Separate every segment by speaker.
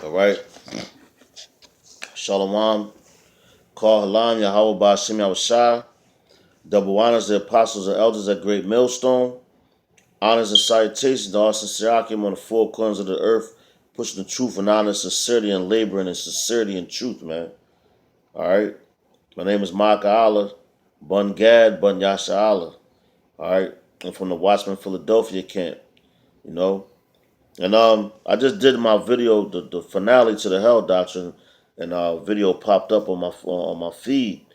Speaker 1: All right. Shalom. Call Halam Yahweh Ba'Shem Yahushua. Double honors the apostles and elders at Great Millstone. Honors and salutations to all sincere on the four corners of the earth, pushing the truth and honor, sincerity and laboring in sincerity and truth, man. All right. My name is Micah Allah, Bun Gad, Bun Yasha Allah. All right. I'm from the Watchman Philadelphia camp, you know. And I just did my video, the finale to the Hell Doctrine, and video popped up on my feed.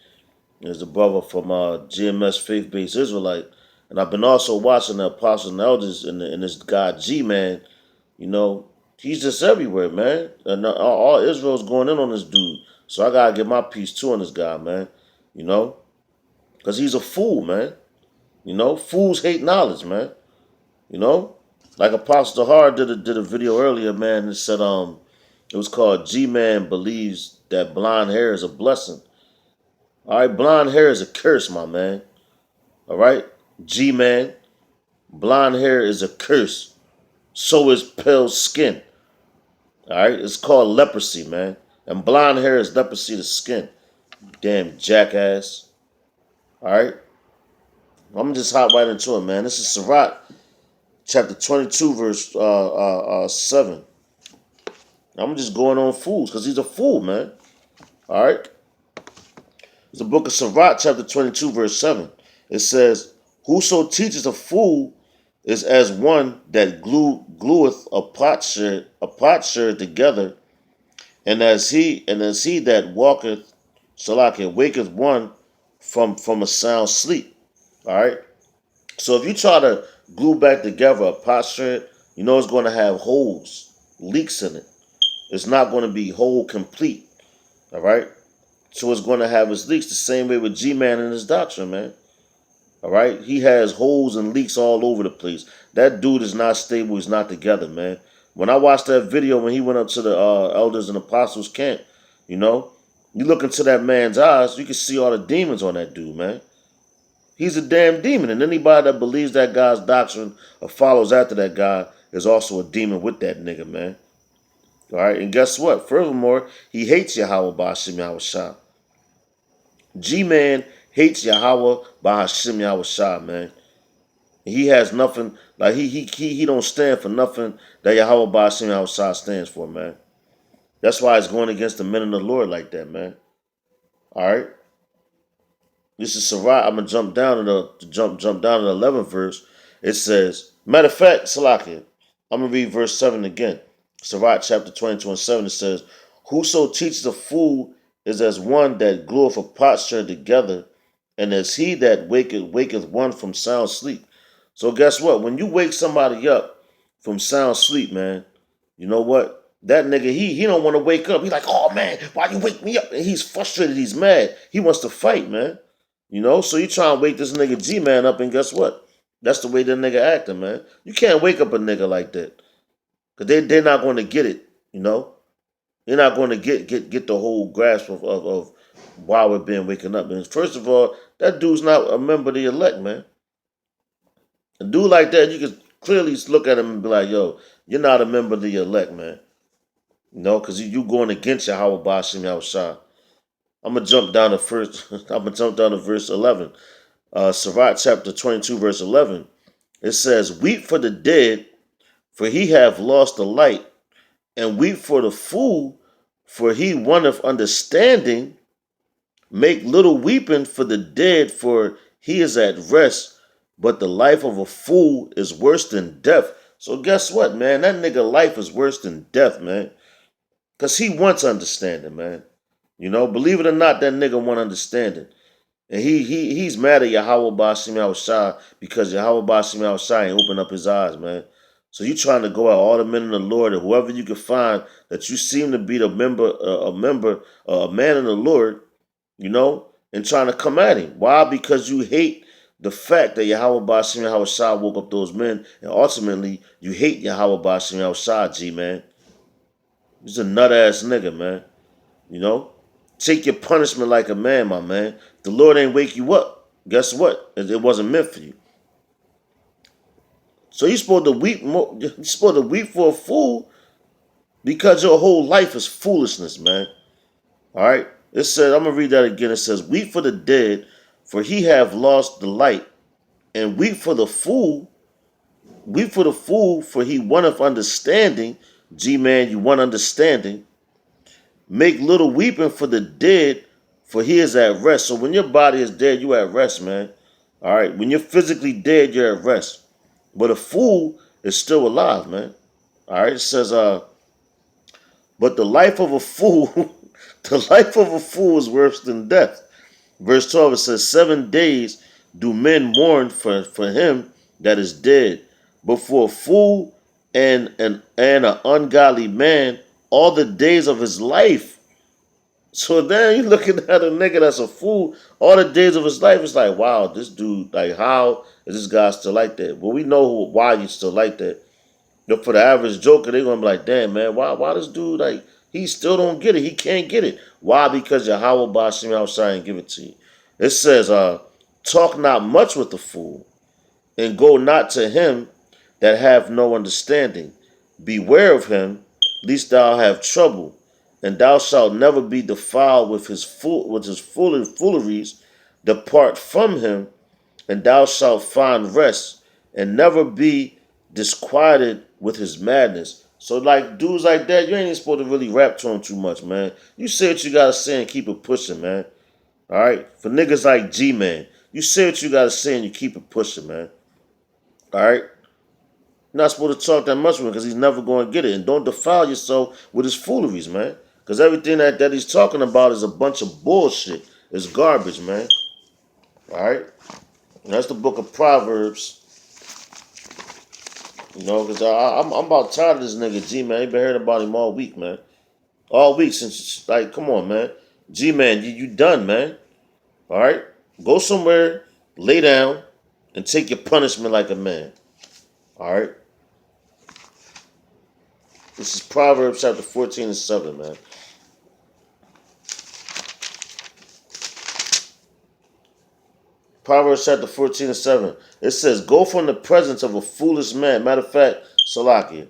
Speaker 1: There's a brother from GMS Faith Based Israelite, and I've been also watching the Apostles and Elders and this guy G Man. You know, he's just everywhere, man. And all Israel's going in on this dude, so I gotta get my piece too on this guy, man. You know, because he's a fool, man. You know, fools hate knowledge, man. You know, like Apostle Dahar did a video earlier, man. It said it was called G Man believes that blonde hair is a blessing. All right, blonde hair is a curse, my man. All right, G Man, blonde hair is a curse. So is pale skin. All right, it's called leprosy, man. And blonde hair is leprosy to skin. Damn jackass. All right, I'm gonna just hop right into it, man. This is Sirach, chapter 22, verse 7. I'm just going on fools because he's a fool, man. All right. It's the book of Sirach, chapter 22, verse 7. It says, whoso teaches a fool is as one that glueth a potsherd together, and as he that walketh, waketh one from a sound sleep. All right. So if you try to glue back together a potsherd, you know it's going to have holes, leaks in it. It's not going to be whole, complete. All right. So it's going to have its leaks the same way with G-Man and his doctrine, man. All right? He has holes and leaks all over the place. That dude is not stable. He's not together, man. When I watched that video when he went up to the elders and apostles camp, you know, you look into that man's eyes, you can see all the demons on that dude, man. He's a damn demon. And anybody that believes that guy's doctrine or follows after that guy is also a demon with that nigga, man. All right? And guess what? Furthermore, he hates Yahweh Ba'Shem Yahushua. G-Man hates Yahweh by Hashem Yahushua, man. He has nothing, like he don't stand for nothing that Yahweh by Hashem Yahushua stands for, man. That's why it's going against the men of the Lord like that, man. All right. This is Sirach. I'm gonna jump down to the 11th verse. It says, matter of fact, Salakia, I'm gonna read verse 7 again. Sirach chapter 22 and 7. It says, whoso teaches a fool is as one that glueth a potsherd together, and as he that waketh one from sound sleep. So guess what? When you wake somebody up from sound sleep, man, you know what? That nigga, he don't want to wake up. He's like, oh man, why you wake me up? And he's frustrated, he's mad. He wants to fight, man. You know, so you try and wake this nigga G-Man up, and guess what? That's the way the nigga acting, man. You can't wake up a nigga like that. Because they're not going to get it, you know? You're not going to get the whole grasp of why we're being waken up. And first of all, that dude's not a member of the elect, man. A dude like that, you can clearly look at him and be like, yo, you're not a member of the elect, man. You know, because you going against Yahweh Ba'Shem Yahushua. I'm going to jump down to verse 11. Sirach chapter 22, verse 11. It says, weep for the dead, for he have lost the light, and weep for the fool, for he wanteth understanding. Make little weeping for the dead, for he is at rest, but the life of a fool is worse than death. So guess what, man? That nigga life is worse than death, man. Because he wants understanding, man. You know, believe it or not, that nigga want understanding. And he's mad at Yahweh Ba'Shem Yahushua because Yahweh Ba'Shem Yahushua ain't opened up his eyes, man. So you trying to go out all the men in the Lord, or whoever you can find that you seem to be a man in the Lord, you know, and trying to come at him. Why? Because you hate the fact that Yahweh Ba'Shem Yahushua woke up those men, and ultimately you hate Yahweh Ba'Shem Yahushua, G, man. He's a nut-ass nigga, man. You know? Take your punishment like a man, my man. The Lord ain't wake you up. Guess what? It wasn't meant for you. So you're supposed to weep more. You're supposed to weep for a fool, Because your whole life is foolishness, man. All right. It says, I'm gonna read that again. It says, "Weep for the dead, for he have lost the light, and weep for the fool. Weep for the fool, for he wanteth understanding." G-man, you want understanding. "Make little weeping for the dead, for he is at rest." So when your body is dead, you at rest, man. All right. When you're physically dead, you're at rest. But a fool is still alive, man. All right. It says, but the life of a fool, the life of a fool is worse than death. Verse 12, it says, 7 days do men mourn for him that is dead, but for a fool and an ungodly man, all the days of his life. So then you looking at a nigga that's a fool, all the days of his life. It's like, wow, this dude, like, how is this guy still like that? Well, we know why you still like that. But for the average joker, they're gonna be like, damn, man, why this dude, like, he still don't get it. He can't get it. Why? Because Yahweh Bashim outside and give it to you. It says, talk not much with the fool, and go not to him that have no understanding. Beware of him, lest thou have trouble, and thou shalt never be defiled with his fooleries. Depart from him, and thou shalt find rest, and never be disquieted with his madness. So, like, dudes like that, you ain't even supposed to really rap to them too much, man. You say what you gotta say and keep it pushing, man. All right? For niggas like G-Man, you say what you gotta say and you keep it pushing, man. All right? You're not supposed to talk that much with him because he's never going to get it. And don't defile yourself with his fooleries, man. Because everything that he's talking about is a bunch of bullshit. It's garbage, man. All right? And that's the book of Proverbs. You know, because I'm about tired of this nigga G-Man. I ain't been hearing about him all week, man. All week since, like, come on, man. G-Man, you done, man. All right? Go somewhere, lay down, and take your punishment like a man. All right? This is Proverbs chapter 14 and 7, man. Proverbs chapter 14 and 7. It says, go from the presence of a foolish man. Matter of fact, Salakia.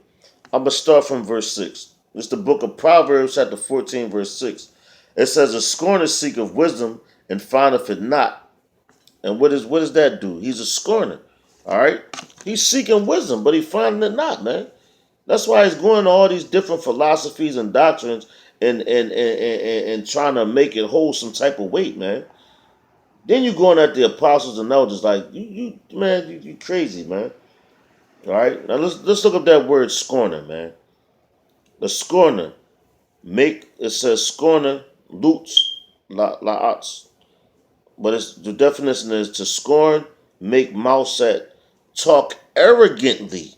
Speaker 1: I'm going to start from verse 6. It's the book of Proverbs chapter 14, verse 6. It says, a scorner seeketh wisdom and findeth it not. And what does that do? He's a scorner. All right? He's seeking wisdom, but he finding it not, man. That's why he's going to all these different philosophies and doctrines and trying to make it hold some type of weight, man. Then you going at the apostles and elders like you crazy, man. All right, now let's look up that word scorner, man. The scorner it says scorner loots laats, but the definition is to scorn, make mouse at, talk arrogantly,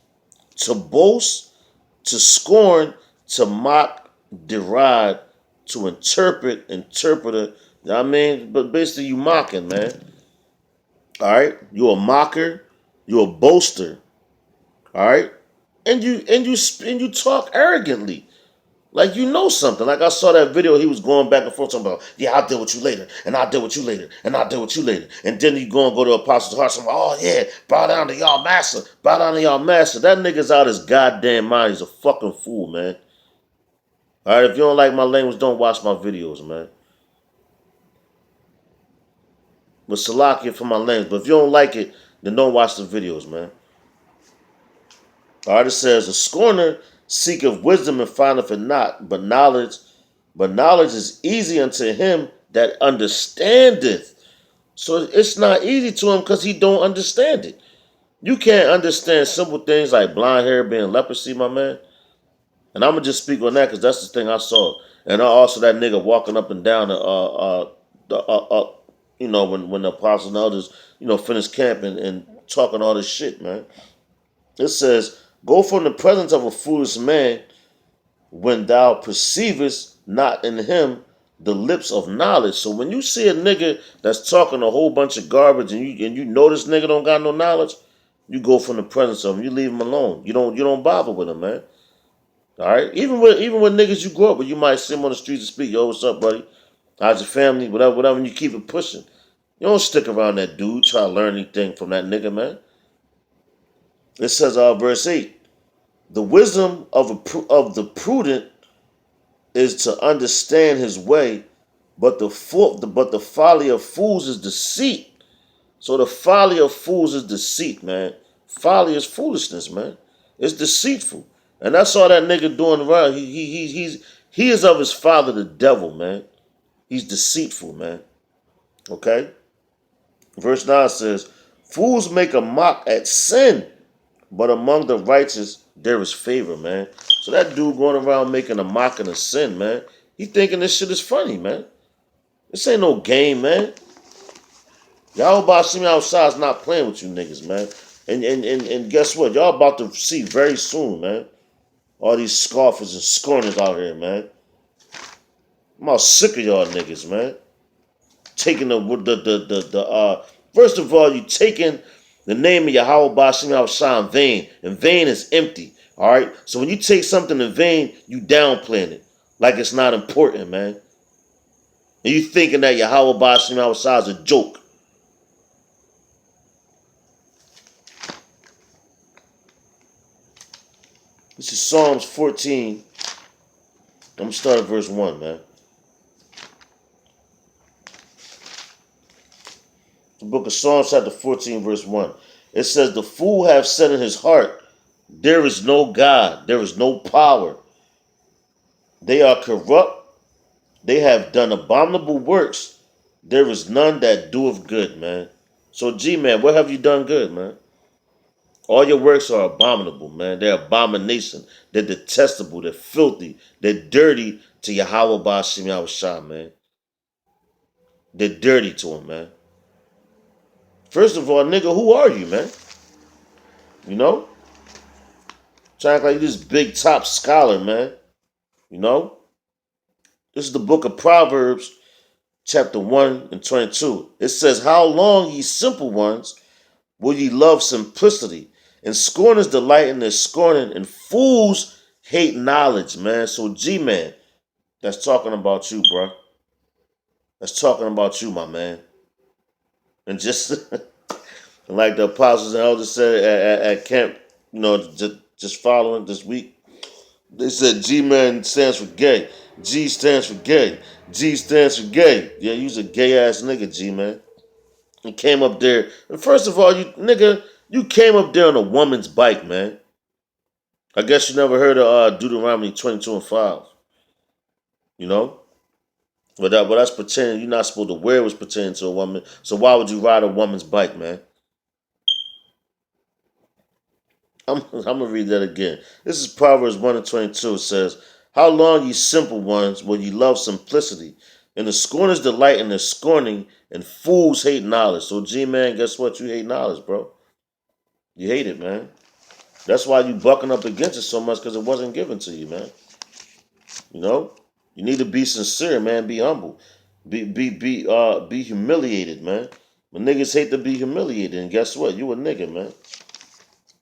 Speaker 1: to boast, to scorn, to mock, deride, to interpreter. You know what I mean? But basically, you mocking, man. All right, you're a mocker, you're a boaster. All right, and you talk arrogantly, like you know something. Like I saw that video, he was going back and forth talking about, yeah, I'll deal with you later, and I'll deal with you later, and I'll deal with you later. And then you go to Apostles' Heart, saying, oh yeah, bow down to y'all master, bow down to y'all master. That nigga's out his goddamn mind. He's a fucking fool, man. All right, if you don't like my language, don't watch my videos, man. But Salakia for my language. But if you don't like it, then don't watch the videos, man. All right, it says, a scorner seeketh wisdom and findeth it not, but knowledge is easy unto him that understandeth. So it's not easy to him because he don't understand it. You can't understand simple things like blind hair being leprosy, my man. And I'm gonna just speak on that because that's the thing I saw. And also that nigga walking up and down when the apostles and elders, finished camp and talking all this shit, man. It says, go from the presence of a foolish man when thou perceivest not in him the lips of knowledge. So when you see a nigga that's talking a whole bunch of garbage and you know this nigga don't got no knowledge, you go from the presence of him. You leave him alone. You don't bother with him, man. All right? Even with niggas you grew up with, you might see him on the streets and speak, yo, what's up, buddy? How's your family? Whatever, and you keep it pushing. You don't stick around that dude, try to learn anything from that nigga, man. It says, verse 8, The wisdom of the prudent is to understand his way, but the folly of fools is deceit. So the folly of fools is deceit, man. Folly is foolishness, man. It's deceitful, and that's all that nigga doing around. He is of his father, the devil, man. He's deceitful, man. Okay. Verse 9 says, "Fools make a mock at sin, but among the righteous there is favor," man. So that dude going around making a mocking of sin, man. He thinking this shit is funny, man. This ain't no game, man. Y'all about to see me outside is not playing with you niggas, man. And guess what? Y'all about to see very soon, man. All these scoffers and scorners out here, man. I'm all sick of y'all niggas, man. Taking first of all, you taking the name of Yahweh Bashim Yahushua in vain. And vain is empty. Alright? So when you take something in vain, you downplaying it. Like it's not important, man. And you thinking that Yahweh Bashim Yahushua is a joke. This is Psalms 14. I'm going to start at verse 1, man. The book of Psalms, chapter 14, verse 1. It says, "The fool hath said in his heart, there is no God, there is no power. They are corrupt, they have done abominable works. There is none that doeth good," man. So, G-Man, what have you done good, man? All your works are abominable, man. They're abomination. They're detestable. They're filthy. They're dirty to Yahweh Ba'ashim Yahushua, man. They're dirty to him, man. First of all, nigga, who are you, man? You know? Trying to act like you this big top scholar, man. You know? This is the book of Proverbs, chapter 1 and 22. It says, "How long, ye simple ones, will ye love simplicity? And scorners delight in their scorning, and fools hate knowledge," man. So, G-Man, that's talking about you, bro. That's talking about you, my man. And just like the apostles and elders said at camp, you know, just following this week, they said G-Man stands for gay. G stands for gay. G stands for gay. Yeah, you's a gay ass nigga, G-Man. You came up there. And first of all, you nigga, you came up there on a woman's bike, man. I guess you never heard of Deuteronomy 22 and 5. You know? But that's pretending you're not supposed to wear what's pertaining to a woman. So why would you ride a woman's bike, man? I'm gonna read that again. This is Proverbs 1 and 22. It says, "How long, ye simple ones, will ye love simplicity? And the scorners delight in their scorning, and fools hate knowledge." So, G-Man, guess what? You hate knowledge, bro. You hate it, man. That's why you bucking up against it so much, because it wasn't given to you, man. You know? You need to be sincere, man. Be humble. Be humiliated, man. But niggas hate to be humiliated, and guess what? You a nigga, man.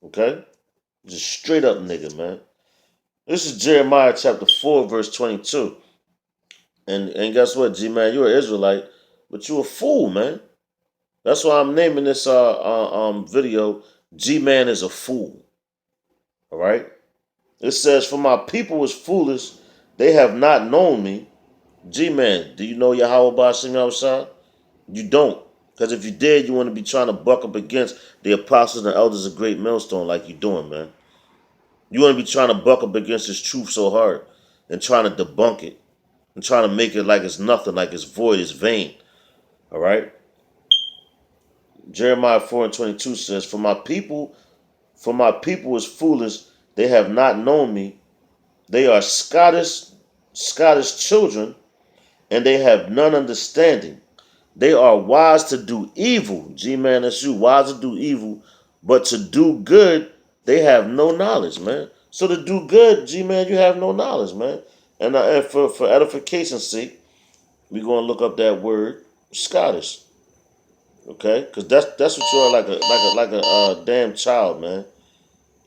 Speaker 1: Okay? Just straight up nigga, man. This is Jeremiah chapter 4, verse 22. And guess what, G-Man? You're an Israelite, but you a fool, man. That's why I'm naming this video, G-Man is a fool. All right? It says, "For my people is foolish, they have not known me." G-Man, do you know Yahweh Ba'ashim Yahushua? You don't. Because if you did, you want to be trying to buck up against the apostles and elders of Great Millstone like you doing, man. You want to be trying to buck up against this truth so hard and trying to debunk it and trying to make it like it's nothing, like it's void, it's vain. All right? Jeremiah 4 and 22 says, For my people is foolish, they have not known me. They are Scottish children, and they have none understanding. They are wise to do evil." G-Man, that's you. Wise to do evil, but to do good, they have no knowledge, man. So to do good, G-Man, you have no knowledge, man. And for edification's sake, we're gonna look up that word Scottish, okay? Because that's what you are, like a damn child, man.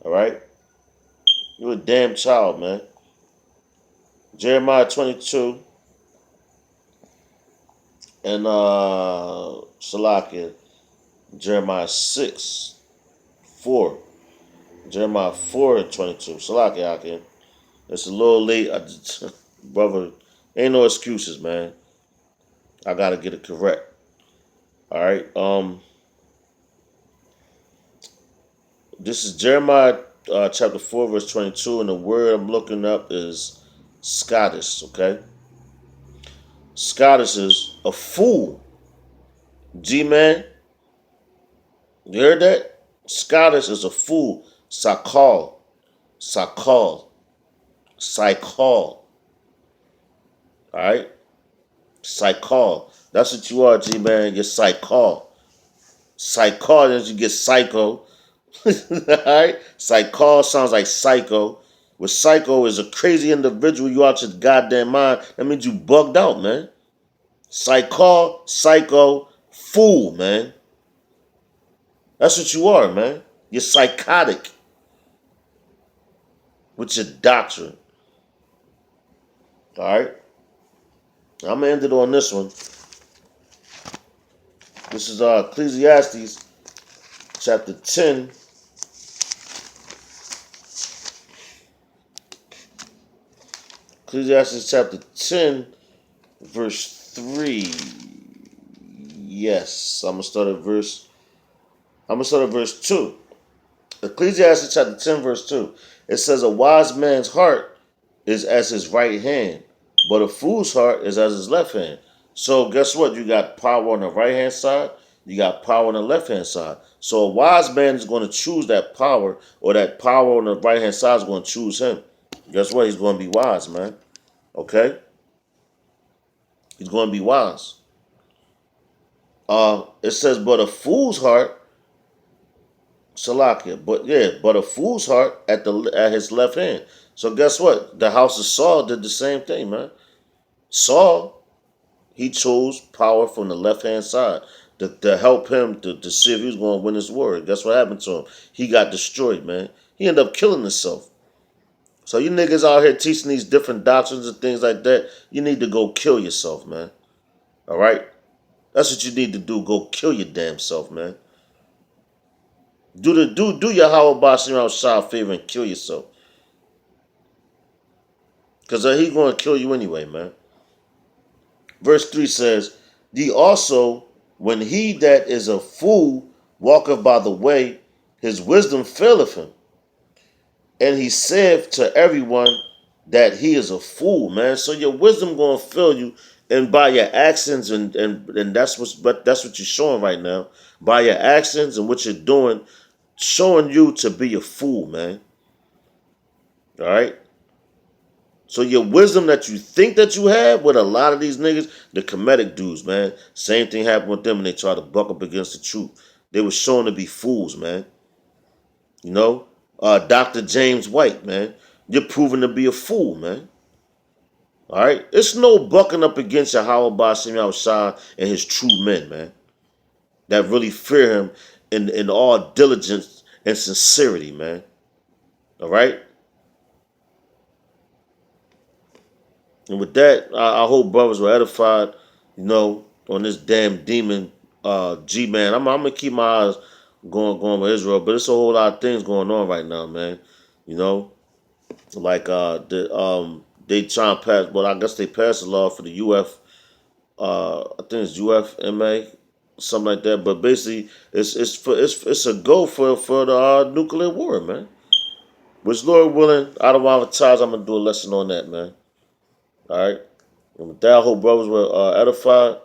Speaker 1: All right, you're a damn child, man. Jeremiah 22 and Salakia, Jeremiah 6:4. Jeremiah 4:22. Salaki Akim. It's a little late. Brother, ain't no excuses, man. I gotta get it correct. All right. This is Jeremiah chapter 4, verse 22, and the word I'm looking up is Scottish. Okay. Scottish is a fool. G-man, you heard that? Scottish is a fool. Sakal. Sakal. Psychol. Alright? Psychol. That's what you are, G-man. You're psychol. Psychol means you get psycho. Alright? Psychol sounds like psycho. With psycho is a crazy individual, you out your goddamn mind. That means you bugged out, man. Psychol, psycho, fool, man. That's what you are, man. You're psychotic with your doctrine. Alright? I'm gonna end it on this one. This is Ecclesiastes chapter 10. Ecclesiastes chapter 10, verse 3. Yes, I'm gonna start at verse 2. Ecclesiastes chapter 10, verse 2. It says, a wise man's heart is as his right hand, but a fool's heart is as his left hand. So guess what? You got power on the right hand side, you got power on the left hand side. So a wise man is going to choose that power, or that power on the right hand side is going to choose him. Guess what? He's going to be wise, man. Okay? He's going to be wise. It says, but a fool's heart, Salakia, but a fool's heart at his left hand. So guess what? The house of Saul did the same thing, man. Saul, he chose power from the left hand side to help him to see if he was going to win his war. Guess what happened to him? He got destroyed, man. He ended up killing himself. So you niggas out here teaching these different doctrines and things like that, you need to go kill yourself, man. All right? That's what you need to do. Go kill your damn self, man. Do your Howard Bashir outside favor and kill yourself. Because he's going to kill you anyway, man. Verse 3 says, Thee also, when he that is a fool walketh by the way, his wisdom faileth him. And he saith to everyone that he is a fool, man. So your wisdom going to fail you, and by your actions, and that's what you're showing right now. By your actions and what you're doing, showing you to be a fool, man. All right? So your wisdom that you think that you have with a lot of these niggas, the Kemetic dudes, man. Same thing happened with them when they tried to buck up against the truth. They were shown to be fools, man. You know? Dr. James White, man. You're proven to be a fool, man. All right? It's no bucking up against Yahweh Bashim Shah and his true men, man. That really fear him in all diligence and sincerity, man. All right? And with that, I hope brothers were edified, on this damn demon G-man. I'm gonna keep my eyes going with Israel, but it's a whole lot of things going on right now, man. Like they try and pass, well, I guess they passed a law for the UF, I think it's UFMA, something like that. But basically, it's a go for the nuclear war, man. Which, Lord willing, out of our ties, I'm gonna do a lesson on that, man. All right. And with that, I hope brothers were edified.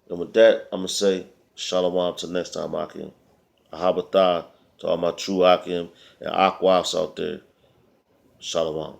Speaker 1: And with that, I'm going to say shalom till next time, Akim. Ahabatah to all my true Akim and Akwas out there. Shalom.